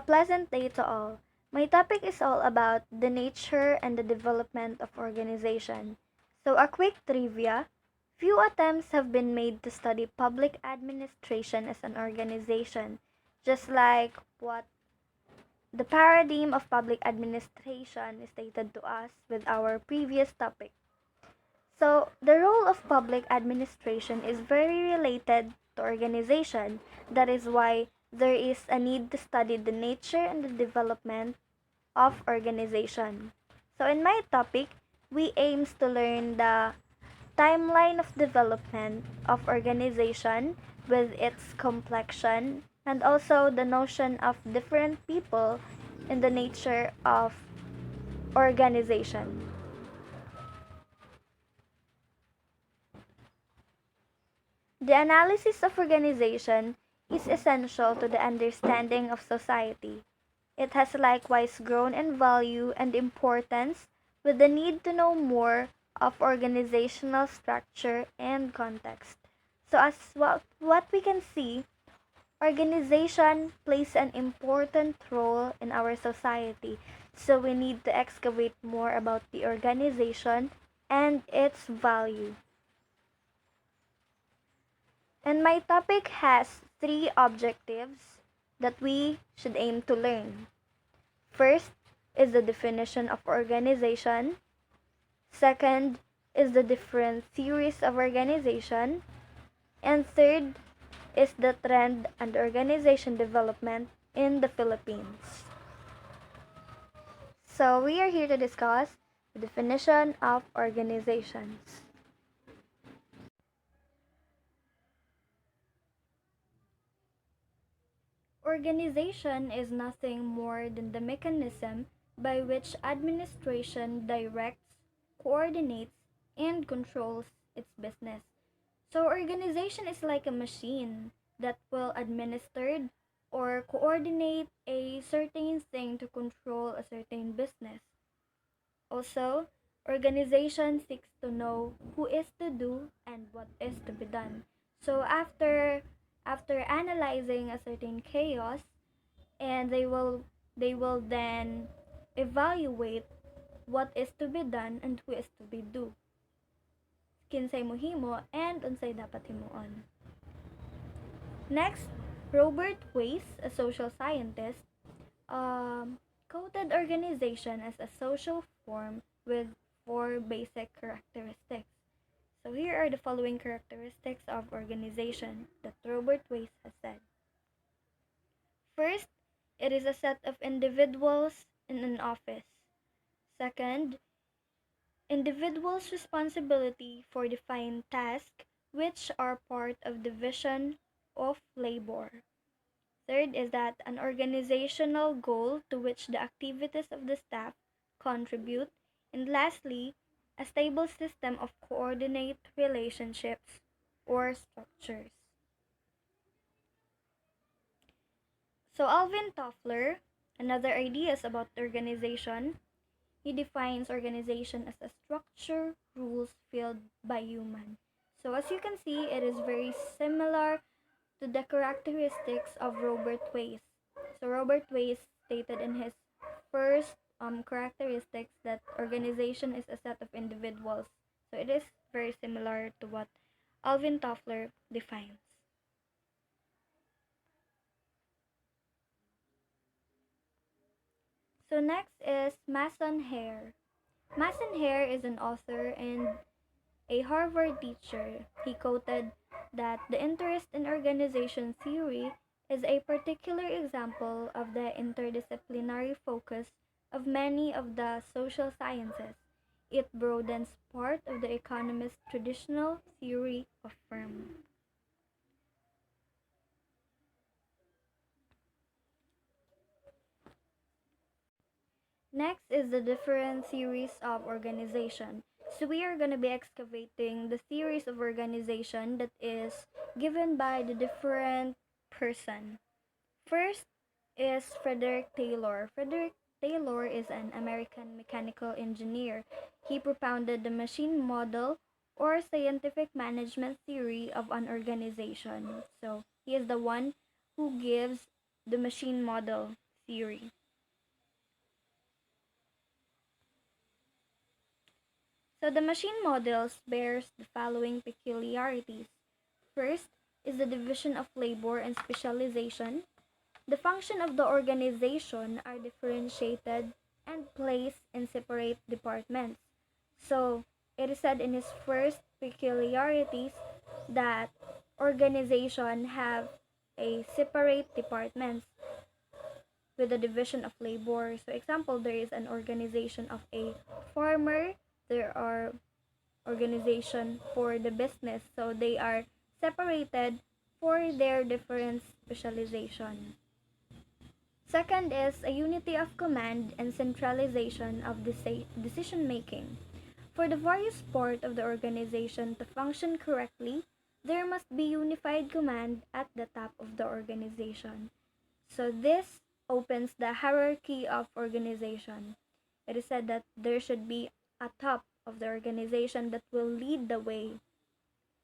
pleasant day to all. My topic is all about the nature and the development of organization. So, a quick trivia. Few attempts have been made to study public administration as an organization, just like what the paradigm of public administration is stated to us with our previous topic. So, the role of public administration is very related to organization. That is why there is a need to study the nature and the development of organization. So, in my topic, we aims to learn the timeline of development of organization with its complexion and also the notion of different people in the nature of organization. The analysis of organization is essential to the understanding of society. It has likewise grown in value and importance with the need to know more of organizational structure and context. So as what we can see, organization plays an important role in our society. So we need to excavate more about the organization and its value. And my topic has three objectives that we should aim to learn. First is the definition of organization. Second is the different theories of organization. And third is the trend and organization development in the Philippines. So we are here to discuss the definition of organizations. Organization is nothing more than the mechanism by which administration directs, coordinates, and controls its business. So, organization is like a machine that will administer or coordinate a certain thing to control a certain business. Also, organization seeks to know who is to do and what is to be done. So after analyzing a certain chaos, and they will then evaluate what is to be done and who is to be do. Kinsay mohimo and unsay dapat himuon. Next, Robert Weiss, a social scientist, coded organization as a social form with four basic characteristics. So here are the following characteristics of organization that Robert Weiss has said. First, it is a set of individuals in an office. Second, individuals' responsibility for defined tasks which are part of division of labor. Third is that an organizational goal to which the activities of the staff contribute. And lastly, a stable system of coordinate relationships or structures. So Alvin Toffler, another ideas about organization, he defines organization as a structure, rules filled by human. So as you can see, it is very similar to the characteristics of Robert Weiss. So Robert Weiss stated in his first characteristics that organization is a set of individuals. So it is very similar to what Alvin Toffler defines. So next is Mason Hare. Mason Hare is an author and a Harvard teacher. He quoted that the interest in organization theory is a particular example of the interdisciplinary focus of many of the social sciences. It broadens part of the economist's traditional theory of firm. Next is the different theories of organization. So we are going to be excavating the theories of organization that is given by the different person. First is Frederick Taylor. Frederick Taylor is an American mechanical engineer. He propounded the machine model or scientific management theory of an organization. So he is the one who gives the machine model theory. So the machine models bears the following peculiarities. First is the division of labor and specialization. The function of the organization are differentiated and placed in separate departments. So it is said in his first peculiarities that organization have a separate departments with a division of labor. So example, there is an organization of a farmer, there are organization for the business. So they are separated for their different specialization. Second is a unity of command and centralization of decision making. For the various parts of the organization to function correctly, there must be unified command at the top of the organization. So this opens the hierarchy of organization. It is said that there should be a top of the organization that will lead the way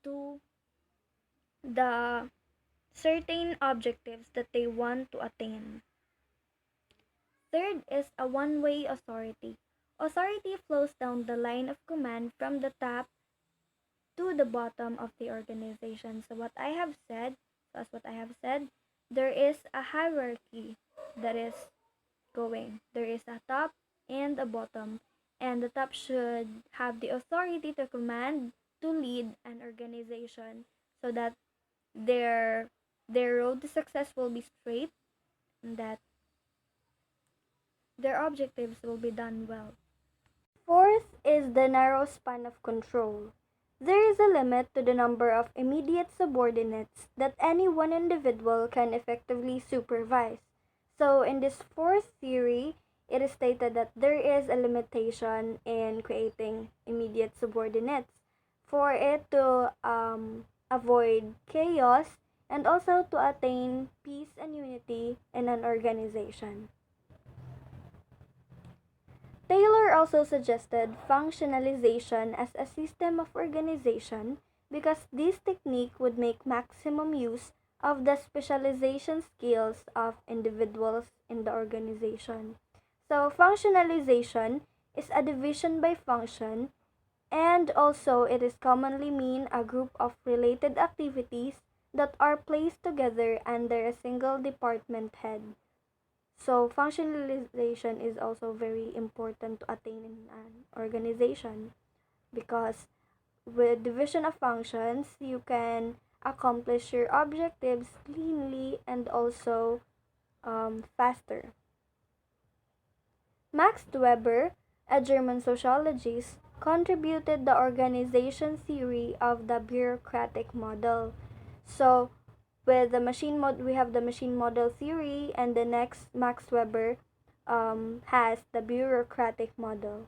to the certain objectives that they want to attain. Third is a one-way authority. Authority flows down the line of command from the top to the bottom of the organization. So as what I have said, there is a hierarchy that is going. There is a top and a bottom, and the top should have the authority to command, to lead an organization so that their their road to success will be straight and that their objectives will be done well. Fourth is the narrow span of control. There is a limit to the number of immediate subordinates that any one individual can effectively supervise. So, in this fourth theory, it is stated that there is a limitation in creating immediate subordinates for it to avoid chaos and also to attain peace and unity in an organization. Taylor also suggested functionalization as a system of organization because this technique would make maximum use of the specialization skills of individuals in the organization. So, functionalization is a division by function, and also it is commonly mean a group of related activities that are placed together under a single department head. So functionalization is also very important to attain in an organization because with division of functions, you can accomplish your objectives cleanly and also faster. Max Weber, a German sociologist, contributed the organization theory of the bureaucratic model. So with the we have the machine model theory, and the next Max Weber has the bureaucratic model.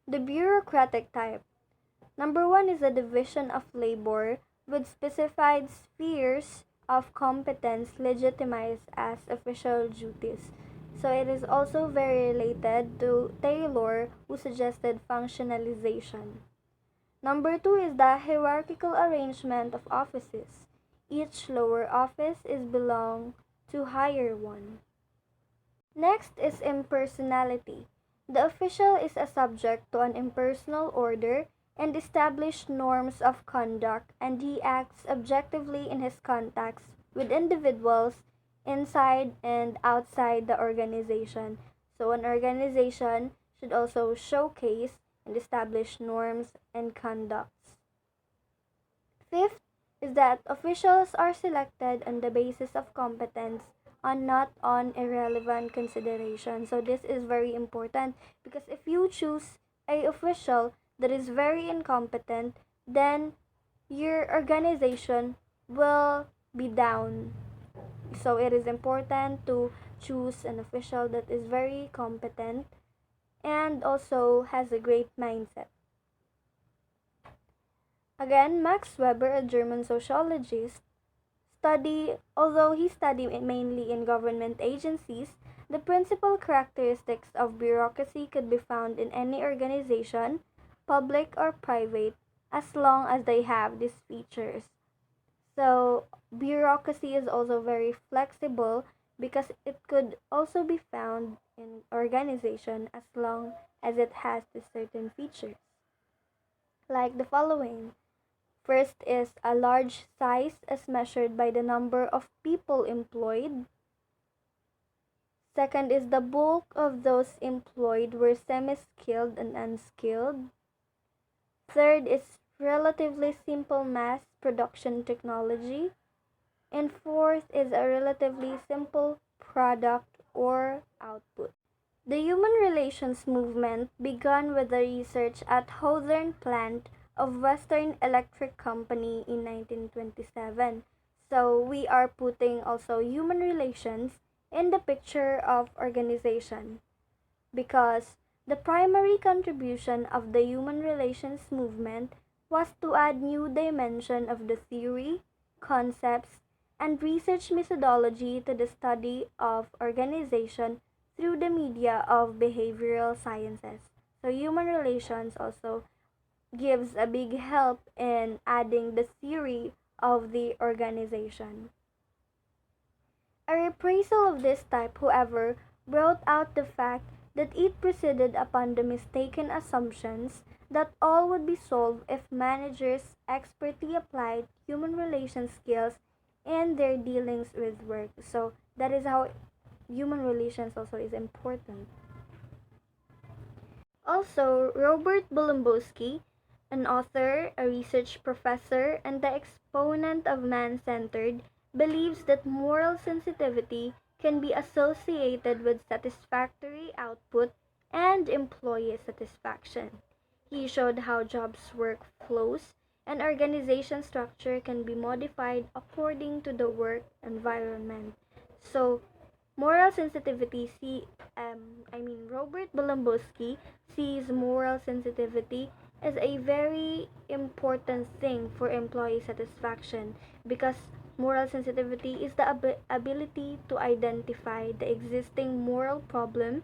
The bureaucratic type. Number one is a division of labor with specified spheres of competence legitimized as official duties. So it is also very related to Taylor, who suggested functionalization. Number two is the hierarchical arrangement of offices. Each lower office is belong to higher one. Next is impersonality. The official is a subject to an impersonal order and established norms of conduct, and he acts objectively in his contacts with individuals inside and outside the organization. So an organization should also showcase and establish norms and conducts. Fifth is that officials are selected on the basis of competence and not on irrelevant consideration. So this is very important because if you choose a official that is very incompetent, then your organization will be down. So it is important to choose an official that is very competent and also has a great mindset. Again, Max Weber, a German sociologist, although he studied mainly in government agencies, the principal characteristics of bureaucracy could be found in any organization, public or private, as long as they have these features. So, bureaucracy is also very flexible because it could also be found in organization as long as it has these certain features. Like the following. First is a large size as measured by the number of people employed. Second is the bulk of those employed were semi-skilled and unskilled. Third is relatively simple mass production technology. And fourth is a relatively simple product or output. The human relations movement began with the research at Hawthorne plant of Western Electric Company in 1927. So we are putting also human relations in the picture of organization because the primary contribution of the human relations movement was to add new dimension of the theory, concepts, and research methodology to the study of organization through the media of behavioral sciences. So human relations also gives a big help in adding the theory of the organization. A reprisal of this type, however, brought out the fact that it proceeded upon the mistaken assumptions that all would be solved if managers expertly applied human relation skills in their dealings with work. So that is how human relations also is important. Also, Robert Bulumbowski, an author, a research professor, and the exponent of man-centered, believes that moral sensitivity can be associated with satisfactory output and employee satisfaction. He showed how jobs workflows and organization structure can be modified according to the work environment. So, moral sensitivity, Robert Bulumbowski sees moral sensitivity as a very important thing for employee satisfaction because moral sensitivity is the ability to identify the existing moral problem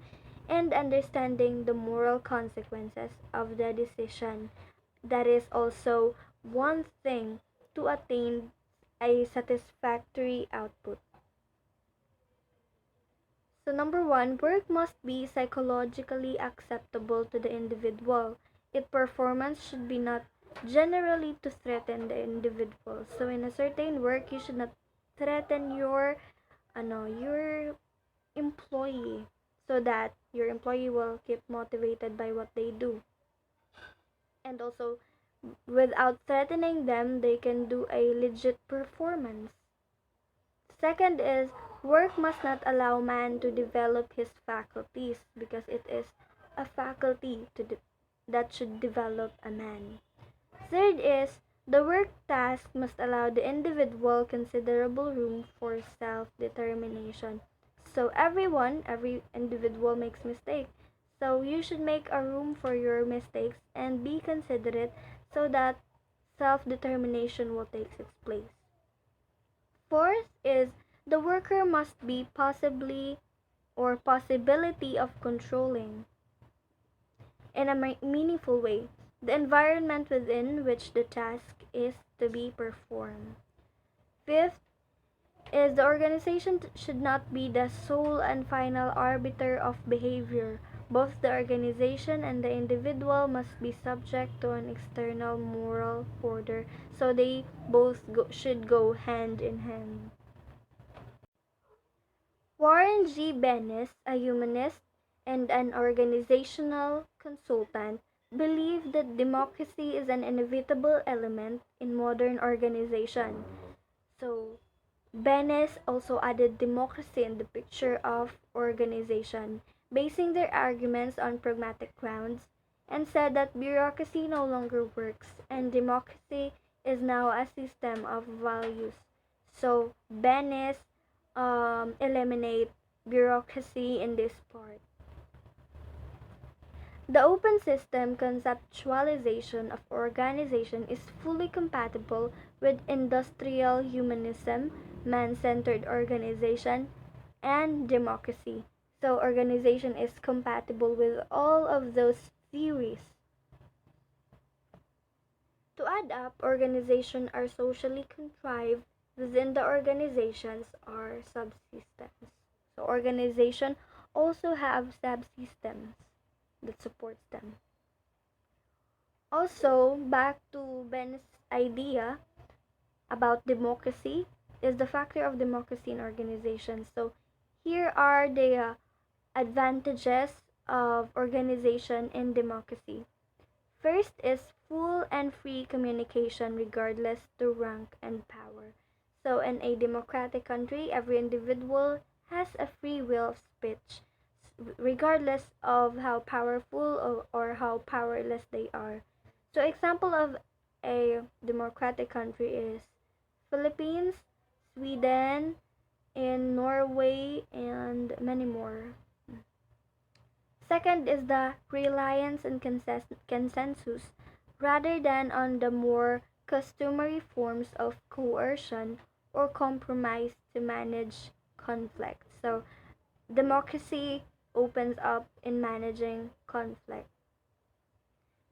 and understanding the moral consequences of the decision. That is also one thing to attain a satisfactory output. So number one, work must be psychologically acceptable to the individual. Its performance should be not generally to threaten the individual. So in a certain work, you should not threaten your employee so that your employee will keep motivated by what they do. And also, without threatening them, they can do a legit performance. Second is work must not allow man to develop his faculties because it is a faculty that should develop a man. Third is the work task must allow the individual considerable room for self-determination. So every individual makes mistakes. So you should make a room for your mistakes and be considerate so that self-determination will take its place. Fourth is the worker must be possibly or possibility of controlling in a meaningful way the environment within which the task is to be performed. Fifth is the organization should not be the sole and final arbiter of behavior. Both the organization and the individual must be subject to an external moral order, so they both should go hand in hand. Warren G. Bennis, a humanist and an organizational consultant, believed that democracy is an inevitable element in modern organization. So, Bennis also added democracy in the picture of organization, basing their arguments on pragmatic grounds, and said that bureaucracy no longer works and democracy is now a system of values. So, Bennis eliminate bureaucracy in this part. The open system conceptualization of organization is fully compatible with industrial humanism, man-centered organization, and democracy. So organization is compatible with all of those theories. To add up, organizations are socially contrived within the organizations are subsystems. So organization also have subsystems that supports them. Also, back to Ben's idea about democracy is the factor of democracy in organizations. So here are the advantages of organization in democracy. First is full and free communication regardless to rank and power. So in a democratic country, every individual has a free will of speech regardless of how powerful or how powerless they are. So example of a democratic country is Philippines, Sweden, in Norway, and many more. Second is the reliance and consensus rather than on the more customary forms of coercion or compromise to manage conflict. So, democracy opens up in managing conflict.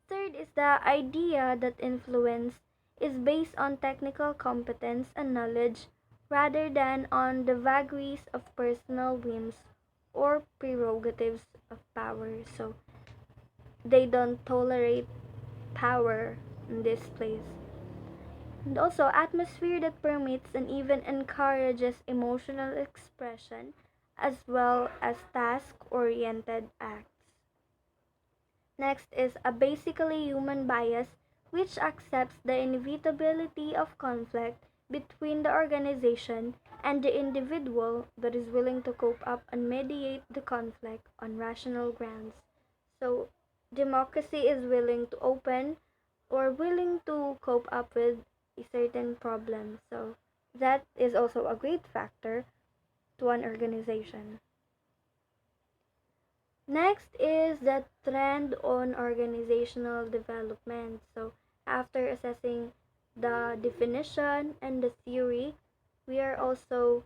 Third is the idea that influence is based on technical competence and knowledge rather than on the vagaries of personal whims or prerogatives of power. So they don't tolerate power in this place. And also atmosphere that permits and even encourages emotional expression as well as task-oriented acts. Next is a basically human bias which accepts the inevitability of conflict between the organization and the individual but is willing to cope up and mediate the conflict on rational grounds. So, democracy is willing to open or willing to cope up with a certain problem. So, that is also a great factor to an organization. Next is the trend on organizational development. So, after assessing the definition and the theory, we are also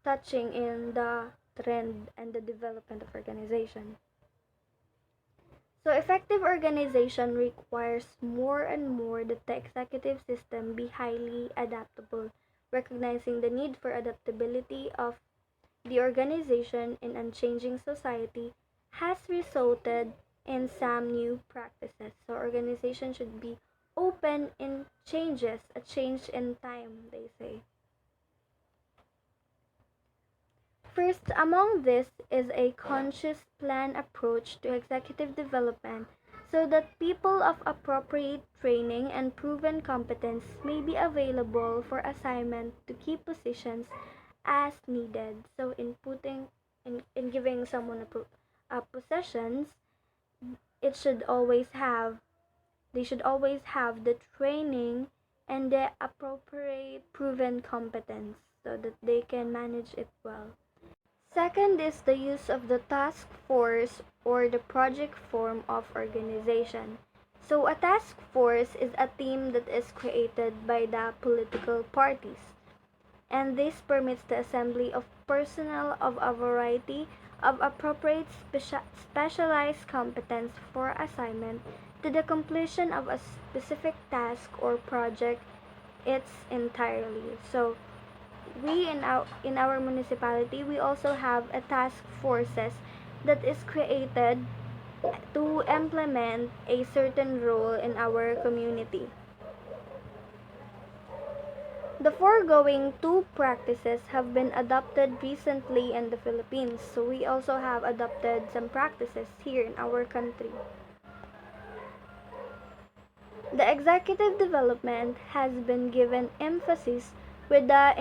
touching in the trend and the development of organization. So, effective organization requires more and more that the executive system be highly adaptable, recognizing the need for adaptability of the organization in unchanging society has resulted in some new practices. So organization should be open in changes, a change in time, they say. First among this is a conscious plan approach to executive development so that people of appropriate training and proven competence may be available for assignment to key positions as needed. So in putting in giving someone a possessions, it should always have they should always have the training and the appropriate proven competence so that they can manage it well. Second is the use of the task force or the project form of organization. So a task force is a team that is created by the political parties, and this permits the assembly of personnel of a variety of appropriate specialized competence for assignment to the completion of a specific task or project it's entirely. So we in our municipality we also have a task forces that is created to implement a certain role in our community. The foregoing two practices have been adopted recently in the Philippines, so we also have adopted some practices here in our country. The executive development has been given emphasis with the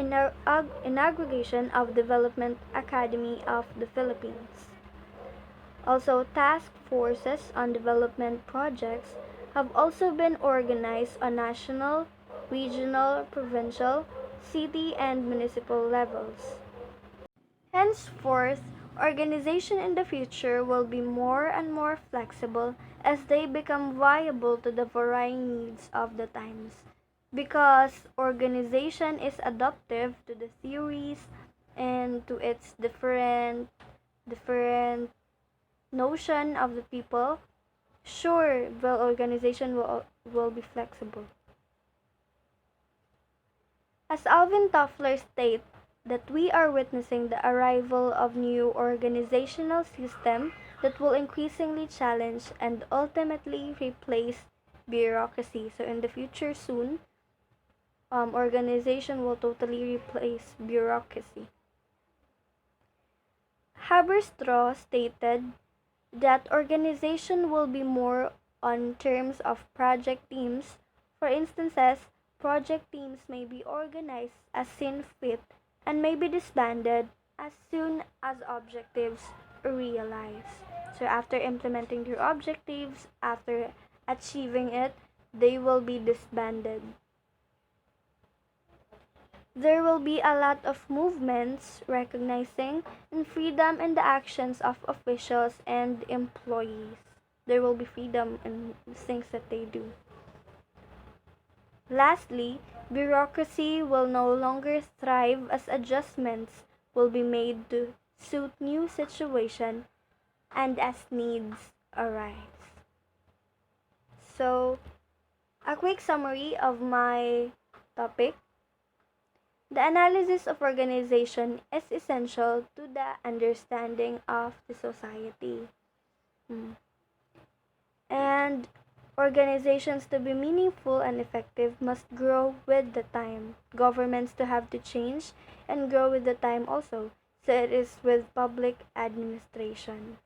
inauguration of Development Academy of the Philippines. Also, task forces on development projects have also been organized on national, regional, provincial, city, and municipal levels. Henceforth, organization in the future will be more and more flexible as they become viable to the varying needs of the times. Because organization is adaptive to the theories and to its different notion of the people, sure, well organization will be flexible. As Alvin Toffler states, that we are witnessing the arrival of new organizational systems that will increasingly challenge and ultimately replace bureaucracy. So in the future soon, organization will totally replace bureaucracy. Haberstraw stated that organization will be more on terms of project teams. For instances, project teams may be organized as seen fit and may be disbanded as soon as objectives are realized. So after implementing their objectives, after achieving it, they will be disbanded. There will be a lot of movements recognizing and freedom in the actions of officials and employees. There will be freedom in things that they do. Lastly, bureaucracy will no longer thrive as adjustments will be made to suit new situations and as needs arise. So, a quick summary of my topic. The analysis of organization is essential to the understanding of the society. And organizations to be meaningful and effective must grow with the time. Governments to have to change and grow with the time also. So it is with public administration.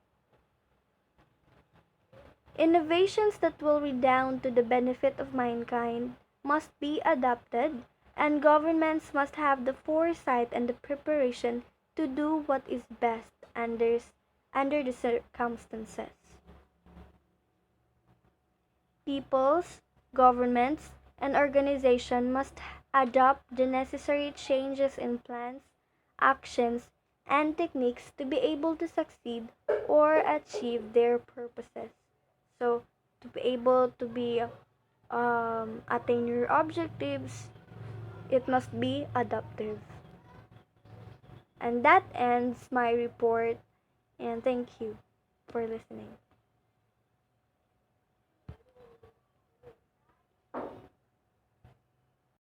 Innovations that will redound to the benefit of mankind must be adopted, and governments must have the foresight and the preparation to do what is best under the circumstances. Peoples, governments, and organizations must adopt the necessary changes in plans, actions, and techniques to be able to succeed or achieve their purposes. So, to be able to be attain your objectives, it must be adaptive. And that ends my report, and thank you for listening.